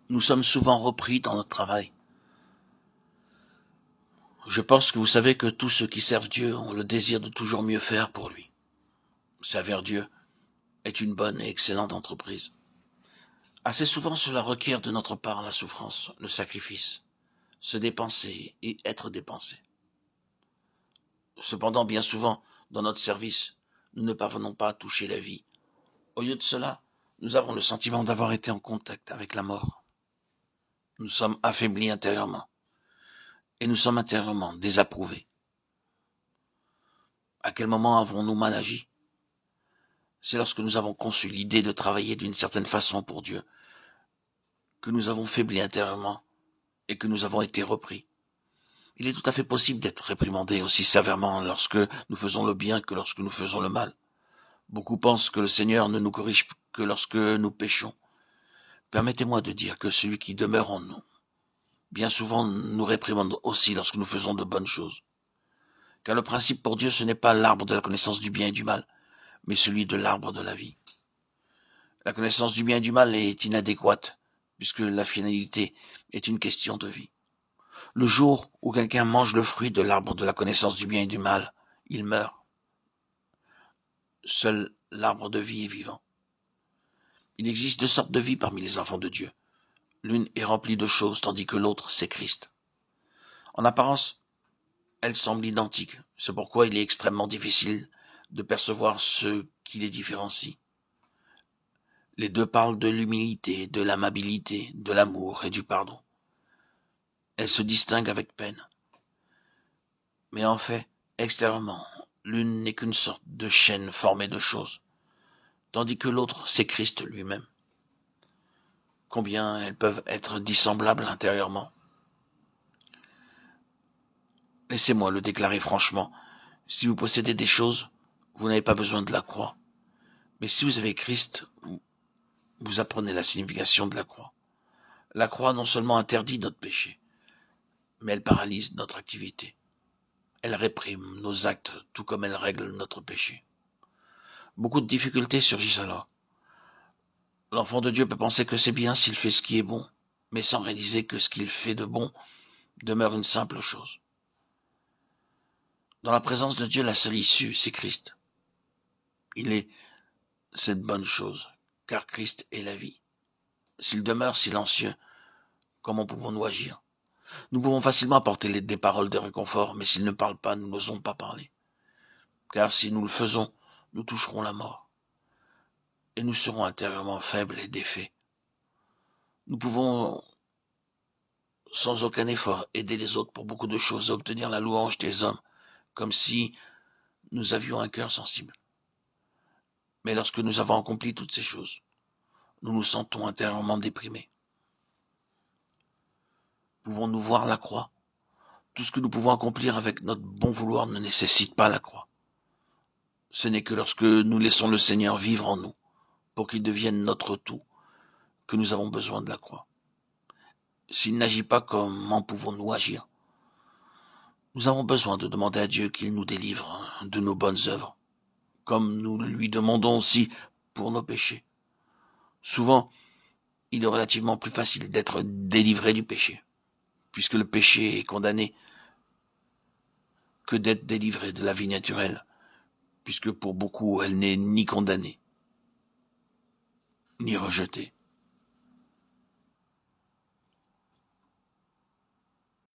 Nous sommes souvent repris dans notre travail. Je pense que vous savez que tous ceux qui servent Dieu ont le désir de toujours mieux faire pour lui. Servir Dieu est une bonne et excellente entreprise. Assez souvent, cela requiert de notre part la souffrance, le sacrifice, se dépenser et être dépensé. Cependant, bien souvent, dans notre service, nous ne parvenons pas à toucher la vie. Au lieu de cela, nous avons le sentiment d'avoir été en contact avec la mort. Nous sommes affaiblis intérieurement et nous sommes intérieurement désapprouvés. À quel moment avons-nous mal agi? C'est lorsque nous avons conçu l'idée de travailler d'une certaine façon pour Dieu, que nous avons faibli intérieurement et que nous avons été repris. Il est tout à fait possible d'être réprimandé aussi sévèrement lorsque nous faisons le bien que lorsque nous faisons le mal. Beaucoup pensent que le Seigneur ne nous corrige que lorsque nous péchons. Permettez-moi de dire que celui qui demeure en nous, bien souvent, nous réprimande aussi lorsque nous faisons de bonnes choses. Car le principe pour Dieu, ce n'est pas l'arbre de la connaissance du bien et du mal, mais celui de l'arbre de la vie. La connaissance du bien et du mal est inadéquate, puisque la finalité est une question de vie. Le jour où quelqu'un mange le fruit de l'arbre de la connaissance du bien et du mal, il meurt. Seul l'arbre de vie est vivant. Il existe deux sortes de vie parmi les enfants de Dieu. L'une est remplie de choses, tandis que l'autre, c'est Christ. En apparence, elles semblent identiques. C'est pourquoi il est extrêmement difficile de percevoir ce qui les différencie. Les deux parlent de l'humilité, de l'amabilité, de l'amour et du pardon. Elles se distinguent avec peine. Mais en fait, extérieurement, l'une n'est qu'une sorte de chaîne formée de choses, tandis que l'autre, c'est Christ lui-même. Combien elles peuvent être dissemblables intérieurement. Laissez-moi le déclarer franchement. Si vous possédez des choses, vous n'avez pas besoin de la croix. Mais si vous avez Christ, vous apprenez la signification de la croix. La croix non seulement interdit notre péché, mais elle paralyse notre activité. Elle réprime nos actes, tout comme elle règle notre péché. Beaucoup de difficultés surgissent alors. L'enfant de Dieu peut penser que c'est bien s'il fait ce qui est bon, mais sans réaliser que ce qu'il fait de bon demeure une simple chose. Dans la présence de Dieu, la seule issue, c'est Christ. Il est cette bonne chose, car Christ est la vie. S'il demeure silencieux, comment pouvons-nous agir? Nous pouvons facilement apporter des paroles de réconfort, mais s'il ne parle pas, nous n'osons pas parler. Car si nous le faisons, nous toucherons la mort. Et nous serons intérieurement faibles et défaits. Nous pouvons, sans aucun effort, aider les autres pour beaucoup de choses et obtenir la louange des hommes, comme si nous avions un cœur sensible. Mais lorsque nous avons accompli toutes ces choses, nous nous sentons intérieurement déprimés. Pouvons-nous voir la croix? Tout ce que nous pouvons accomplir avec notre bon vouloir ne nécessite pas la croix. Ce n'est que lorsque nous laissons le Seigneur vivre en nous, pour qu'il devienne notre tout, que nous avons besoin de la croix. S'il n'agit pas, comment pouvons-nous agir? Nous avons besoin de demander à Dieu qu'il nous délivre de nos bonnes œuvres, comme nous le lui demandons aussi pour nos péchés. Souvent, il est relativement plus facile d'être délivré du péché, puisque le péché est condamné, que d'être délivré de la vie naturelle, puisque pour beaucoup, elle n'est ni condamnée, ni rejetée.